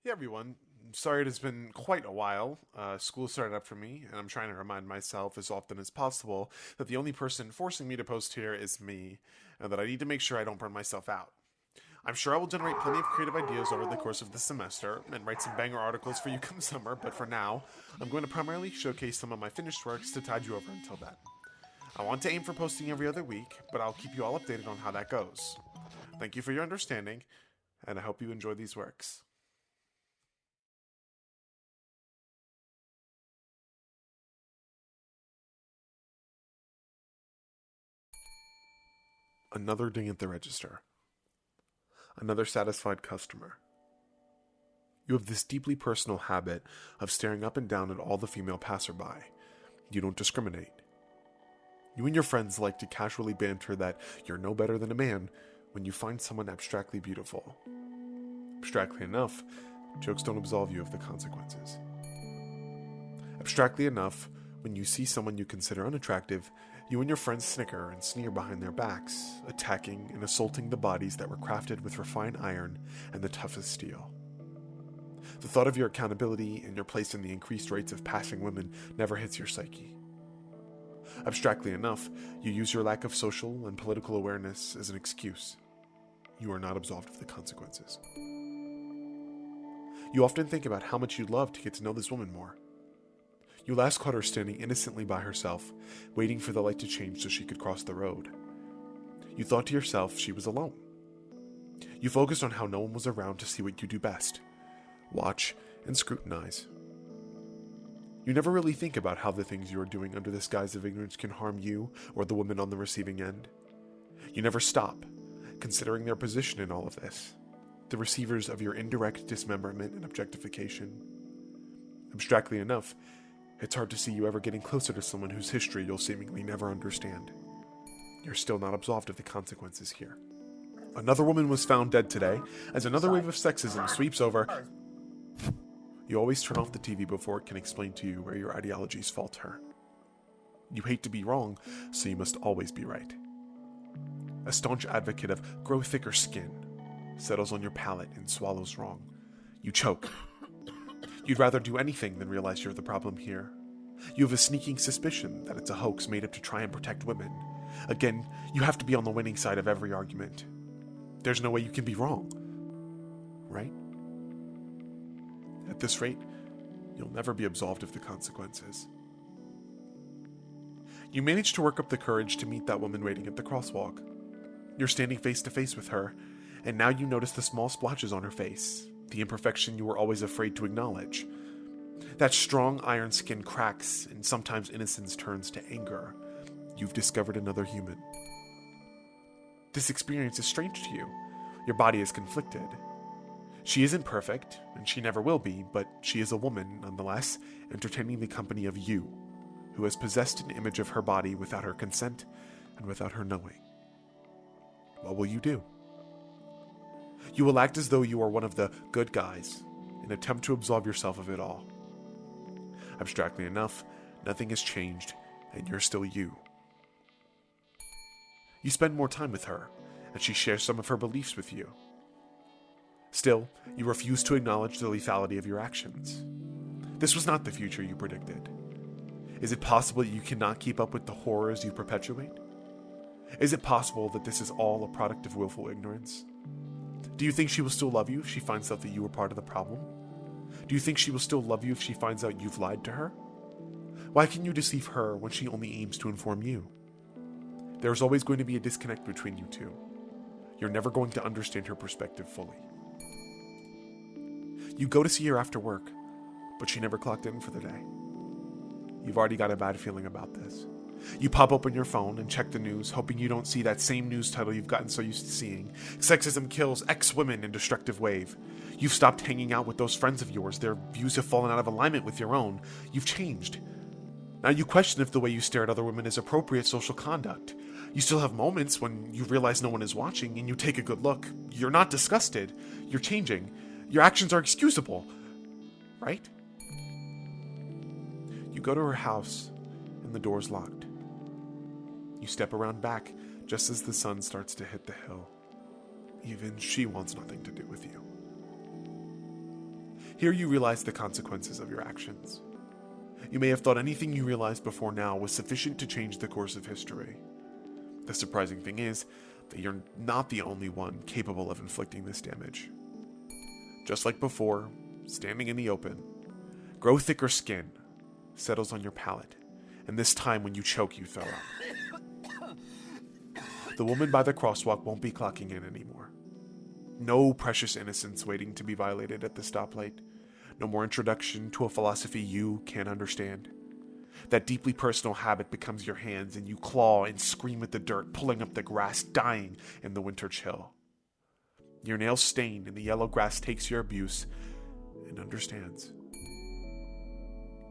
Hey everyone, sorry it has been quite a while. School started up for me, and I'm trying to remind myself as often as possible that the only person forcing me to post here is me, and that I need to make sure I don't burn myself out. I'm sure I will generate plenty of creative ideas over the course of the semester and write some banger articles for you come summer, but for now, I'm going to primarily showcase some of my finished works to tide you over until then. I want to aim for posting every other week, but I'll keep you all updated on how that goes. Thank you for your understanding, and I hope you enjoy these works. Another ding at the register. Another satisfied customer. You have this deeply personal habit of staring up and down at all the female passerby. You don't discriminate. You and your friends like to casually banter that you're no better than a man when you find someone abstractly beautiful. Abstractly enough, jokes don't absolve you of the consequences. Abstractly enough, when you see someone you consider unattractive, you and your friends snicker and sneer behind their backs, attacking and assaulting the bodies that were crafted with refined iron and the toughest steel. The thought of your accountability and your place in the increased rates of passing women never hits your psyche. Abstractly enough, you use your lack of social and political awareness as an excuse. You are not absolved of the consequences. You often think about how much you'd love to get to know this woman more. You last caught her standing innocently by herself, waiting for the light to change so she could cross the road. You thought to yourself she was alone. You focused on how no one was around to see what you do best: watch and scrutinize. You never really think about how the things you are doing under the guise of ignorance can harm you or the woman on the receiving end. You never stop, considering their position in all of this, the receivers of your indirect dismemberment and objectification. Abstractly enough, it's hard to see you ever getting closer to someone whose history you'll seemingly never understand. You're still not absolved of the consequences here. Another woman was found dead today as another wave of sexism sweeps over. You always turn off the TV before it can explain to you where your ideologies falter. You hate to be wrong, so you must always be right. A staunch advocate of grow thicker skin settles on your palate and swallows wrong. You choke. You'd rather do anything than realize you're the problem here. You have a sneaking suspicion that it's a hoax made up to try and protect women. Again, you have to be on the winning side of every argument. There's no way you can be wrong, right? At this rate, you'll never be absolved of the consequences. You manage to work up the courage to meet that woman waiting at the crosswalk. You're standing face to face with her, and now you notice the small splotches on her face, the imperfection you were always afraid to acknowledge. That strong iron skin cracks, and sometimes innocence turns to anger. You've discovered another human. This experience is strange to you. Your body is conflicted. She isn't perfect, and she never will be, but she is a woman, nonetheless, entertaining the company of you, who has possessed an image of her body without her consent and without her knowing. What will you do? You will act as though you are one of the good guys, and attempt to absolve yourself of it all. Abstractly enough, nothing has changed, and you're still you. You spend more time with her, and she shares some of her beliefs with you. Still, you refuse to acknowledge the lethality of your actions. This was not the future you predicted. Is it possible that you cannot keep up with the horrors you perpetuate? Is it possible that this is all a product of willful ignorance? Do you think she will still love you if she finds out that you were part of the problem? Do you think she will still love you if she finds out you've lied to her? Why can you deceive her when she only aims to inform you? There is always going to be a disconnect between you two. You're never going to understand her perspective fully. You go to see her after work, but she never clocked in for the day. You've already got a bad feeling about this. You pop open your phone and check the news, hoping you don't see that same news title you've gotten so used to seeing: Sexism kills ex-women in destructive wave. You've stopped hanging out with those friends of yours. Their views have fallen out of alignment with your own. You've changed. Now you question if the way you stare at other women is appropriate social conduct. You still have moments when you realize no one is watching and you take a good look. You're not disgusted. You're changing. Your actions are excusable, right? You go to her house and the door's locked. You step around back just as the sun starts to hit the hill. Even she wants nothing to do with you. Here you realize the consequences of your actions. You may have thought anything you realized before now was sufficient to change the course of history. The surprising thing is that you're not the only one capable of inflicting this damage. Just like before, standing in the open, grow thicker skin settles on your palate, and this time when you choke, you throw up. The woman by the crosswalk won't be clocking in anymore. No precious innocence waiting to be violated at the stoplight. No more introduction to a philosophy you can't understand. That deeply personal habit becomes your hands, and you claw and scream at the dirt, pulling up the grass, dying in the winter chill. Your nails stain, and the yellow grass takes your abuse and understands.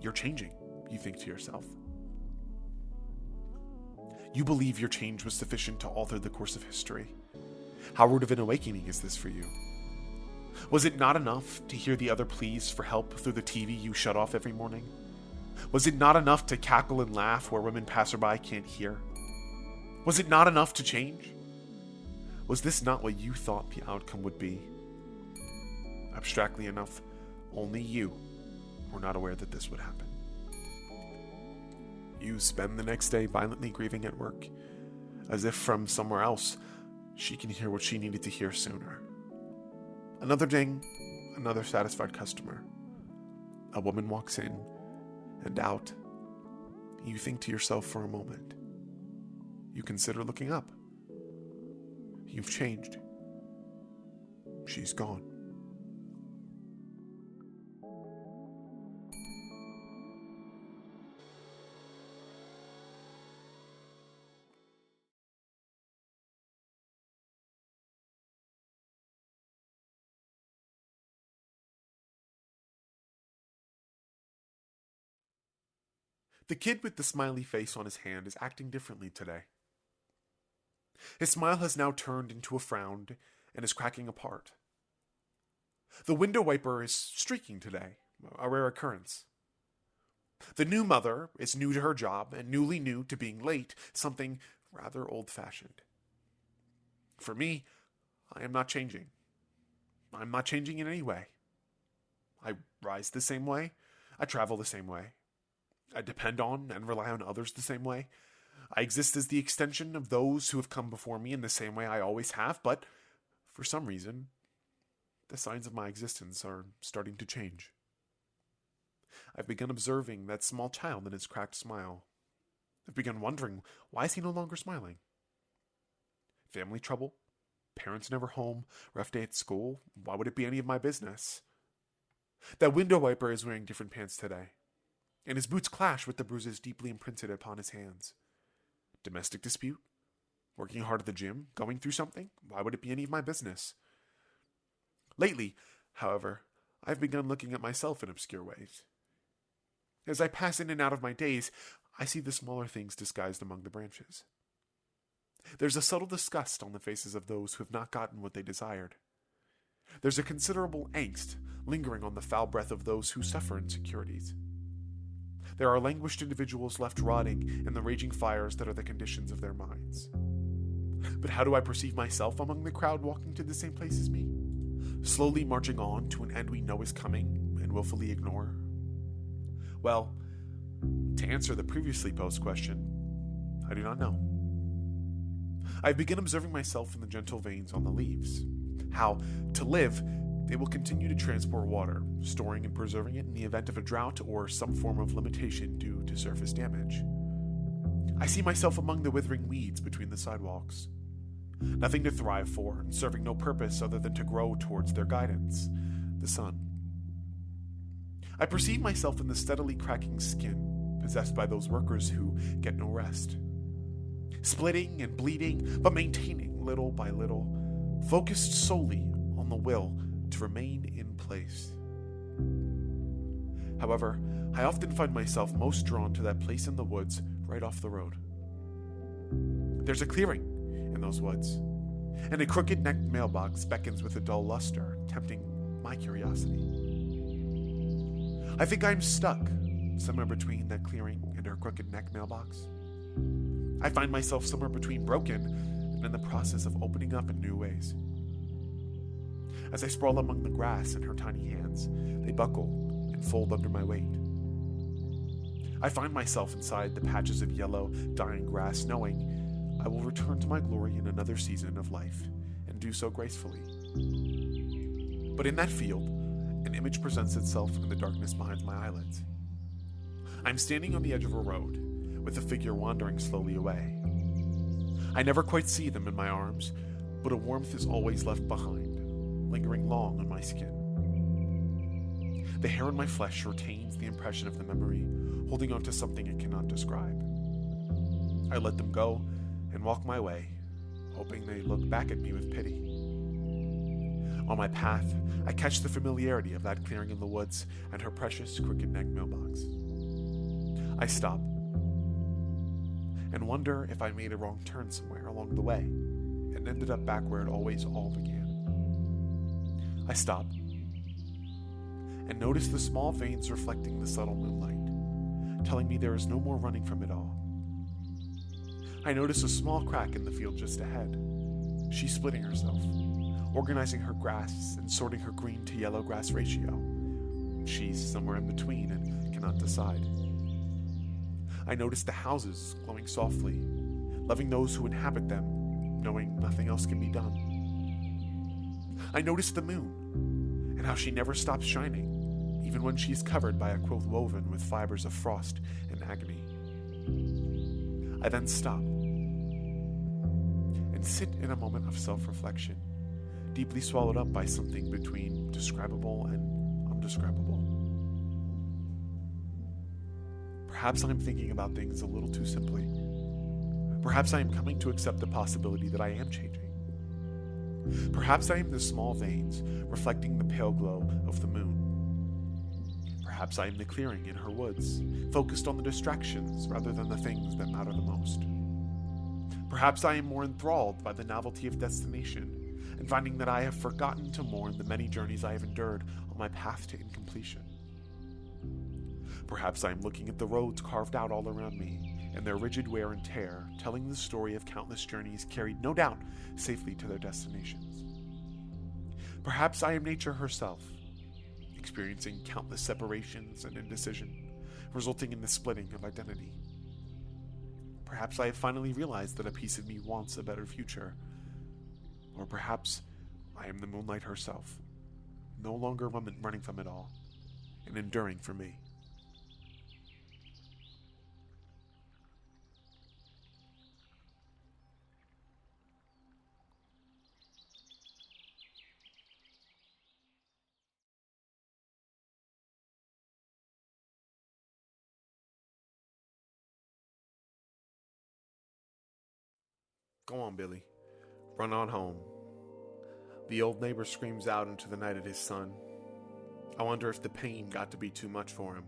You're changing, you think to yourself. You believe your change was sufficient to alter the course of history. How rude of an awakening is this for you? Was it not enough to hear the other pleas for help through the TV you shut off every morning? Was it not enough to cackle and laugh where women passerby can't hear? Was it not enough to change? Was this not what you thought the outcome would be? Abstractly enough, only you were not aware that this would happen. You spend the next day violently grieving at work, as if from somewhere else she can hear what she needed to hear sooner. Another ding, another satisfied customer. A woman walks in and out. You think to yourself for a moment. You consider looking up. You've changed. She's gone. The kid with the smiley face on his hand is acting differently today. His smile has now turned into a frown and is cracking apart. The window wiper is streaking today, a rare occurrence. The new mother is new to her job and newly new to being late, something rather old-fashioned. For me, I am not changing. I'm not changing in any way. I rise the same way. I travel the same way. I depend on and rely on others the same way. I exist as the extension of those who have come before me in the same way I always have, but for some reason, the signs of my existence are starting to change. I've begun observing that small child and his cracked smile. I've begun wondering, why is he no longer smiling? Family trouble? Parents never home? Rough day at school? Why would it be any of my business? That window wiper is wearing different pants today, and his boots clash with the bruises deeply imprinted upon his hands. Domestic dispute? Working hard at the gym? Going through something? Why would it be any of my business? Lately, however, I've begun looking at myself in obscure ways. As I pass in and out of my days, I see the smaller things disguised among the branches. There's a subtle disgust on the faces of those who have not gotten what they desired. There's a considerable angst lingering on the foul breath of those who suffer insecurities. There are languished individuals left rotting in the raging fires that are the conditions of their minds. But how do I perceive myself among the crowd walking to the same place as me? Slowly marching on to an end we know is coming and willfully ignore? Well, to answer the previously posed question, I do not know. I've begun observing myself in the gentle veins on the leaves. How, to live, they will continue to transport water, storing and preserving it in the event of a drought or some form of limitation due to surface damage. I see myself among the withering weeds between the sidewalks. Nothing to thrive for, and serving no purpose other than to grow towards their guidance, the sun. I perceive myself in the steadily cracking skin, possessed by those workers who get no rest. Splitting and bleeding, but maintaining little by little, focused solely on the will to remain in place. However, I often find myself most drawn to that place in the woods right off the road. There's a clearing in those woods, and a crooked-necked mailbox beckons with a dull luster, tempting my curiosity. I think I'm stuck somewhere between that clearing and her crooked-neck mailbox. I find myself somewhere between broken and in the process of opening up in new ways. As I sprawl among the grass in her tiny hands, they buckle and fold under my weight. I find myself inside the patches of yellow, dying grass, knowing I will return to my glory in another season of life, and do so gracefully. But in that field, an image presents itself in the darkness behind my eyelids. I'm standing on the edge of a road, with a figure wandering slowly away. I never quite see them in my arms, but a warmth is always left behind, lingering long on my skin. The hair on my flesh retains the impression of the memory, holding on to something it cannot describe. I let them go and walk my way, hoping they look back at me with pity. On my path, I catch the familiarity of that clearing in the woods and her precious crooked-neck mailbox. I stop and wonder if I made a wrong turn somewhere along the way and ended up back where it always all began. I stop and notice the small veins reflecting the subtle moonlight, telling me there is no more running from it all. I notice a small crack in the field just ahead. She's splitting herself, organizing her grass and sorting her green to yellow grass ratio. She's somewhere in between and cannot decide. I notice the houses glowing softly, loving those who inhabit them, knowing nothing else can be done. I notice the moon, and how she never stops shining, even when she is covered by a quilt woven with fibers of frost and agony. I then stop and sit in a moment of self-reflection, deeply swallowed up by something between describable and undescribable. Perhaps I'm thinking about things a little too simply. Perhaps I am coming to accept the possibility that I am changing. Perhaps I am the small veins reflecting the pale glow of the moon. Perhaps I am the clearing in her woods, focused on the distractions rather than the things that matter the most. Perhaps I am more enthralled by the novelty of destination and finding that I have forgotten to mourn the many journeys I have endured on my path to incompletion. Perhaps I am looking at the roads carved out all around me and their rigid wear and tear, telling the story of countless journeys carried, no doubt, safely to their destinations. Perhaps I am nature herself, experiencing countless separations and indecision, resulting in the splitting of identity. Perhaps I have finally realized that a piece of me wants a better future. Or perhaps I am the moonlight herself, no longer running from it all, and enduring for me. Go on, Billy. Run on home. The old neighbor screams out into the night at his son. I wonder if the pain got to be too much for him.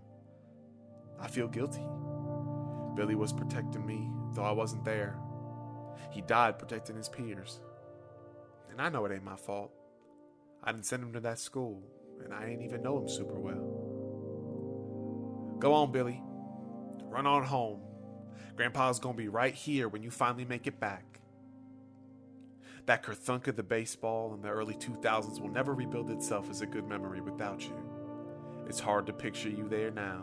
I feel guilty. Billy was protecting me, though I wasn't there. He died protecting his peers. And I know it ain't my fault. I didn't send him to that school, and I ain't even know him super well. Go on, Billy. Run on home. Grandpa's gonna be right here when you finally make it back. That Kerthunk of the baseball in the early 2000s will never rebuild itself as a good memory without you. It's hard to picture you there now.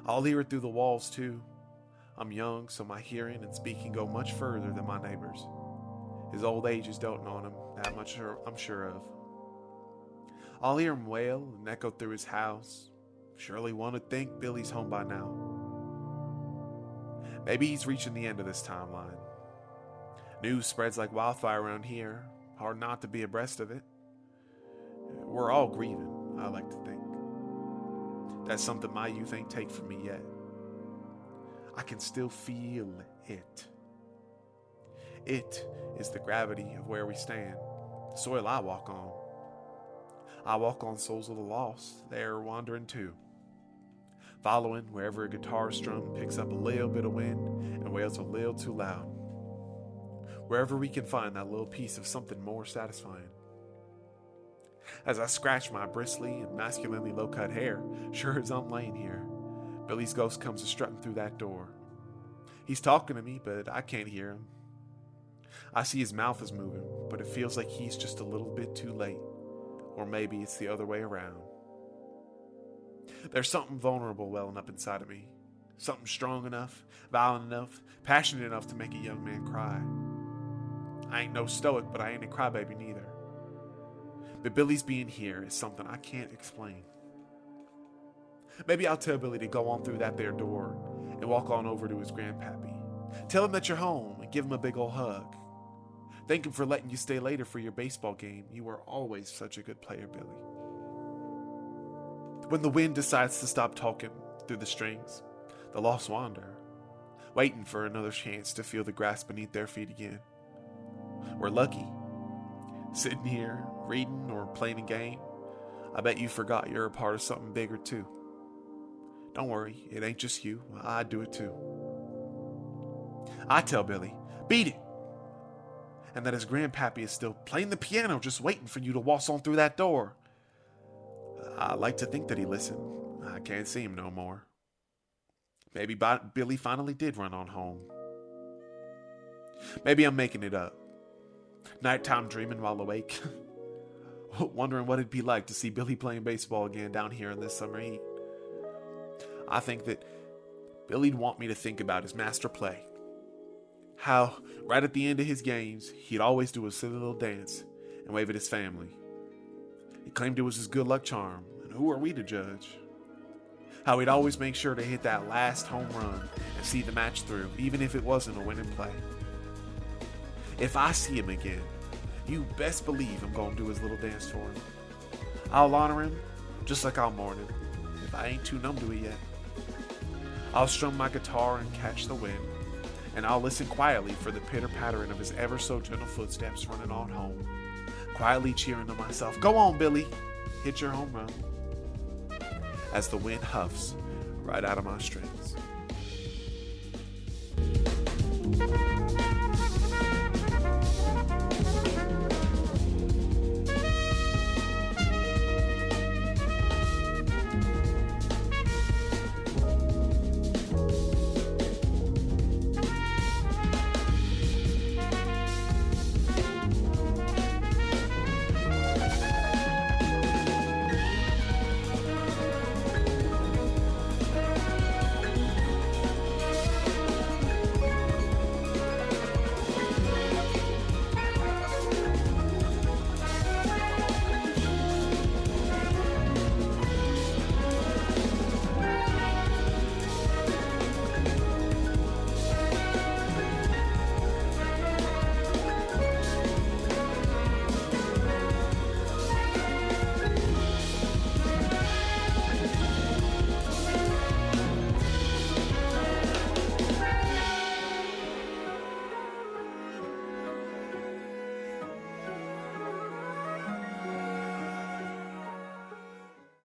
I'll hear it through the walls too. I'm young, so my hearing and speaking go much further than my neighbors. His old age is doting on him, that much I'm sure of. I'll hear him wail and echo through his house. Surely one would think Billy's home by now. Maybe he's reaching the end of this timeline. News spreads like wildfire around here. Hard not to be abreast of it. We're all grieving, I like to think. That's something my youth ain't take from me yet. I can still feel it. It is the gravity of where we stand, the soil I walk on. I walk on souls of the lost, they're wandering too. Following wherever a guitar strum picks up a little bit of wind and wails a little too loud. Wherever we can find that little piece of something more satisfying. As I scratch my bristly and masculinely low-cut hair, sure as I'm laying here, Billy's ghost comes a-strutting through that door. He's talking to me, but I can't hear him. I see his mouth is moving, but it feels like he's just a little bit too late. Or maybe it's the other way around. There's something vulnerable welling up inside of me. Something strong enough, violent enough, passionate enough to make a young man cry. I ain't no stoic, but I ain't a crybaby neither. But Billy's being here is something I can't explain. Maybe I'll tell Billy to go on through that there door and walk on over to his grandpappy. Tell him that you're home and give him a big old hug. Thank him for letting you stay later for your baseball game. You were always such a good player, Billy. When the wind decides to stop talking through the strings, the lost wander, waiting for another chance to feel the grass beneath their feet again. We're lucky. Sitting here, reading or playing a game, I bet you forgot you're a part of something bigger too. Don't worry, it ain't just you. I do it too. I tell Billy, beat it! And that his grandpappy is still playing the piano just waiting for you to waltz on through that door. I like to think that he listened. I can't see him no more. Maybe Billy finally did run on home. Maybe I'm making it up. Nighttime dreaming while awake. Wondering what it'd be like to see Billy playing baseball again down here in this summer heat. I think that Billy'd want me to think about his master play. How, right at the end of his games, he'd always do a silly little dance and wave at his family. He claimed it was his good luck charm, and who are we to judge? How he'd always make sure to hit that last home run and see the match through, even if it wasn't a winning play. If I see him again, you best believe I'm gonna do his little dance for him. I'll honor him, just like I'll mourn him, if I ain't too numb to it yet. I'll strum my guitar and catch the wind, and I'll listen quietly for the pitter-pattering of his ever-so-gentle footsteps running on home, quietly cheering to myself, "Go on, Billy, hit your home run," as the wind huffs right out of my strings.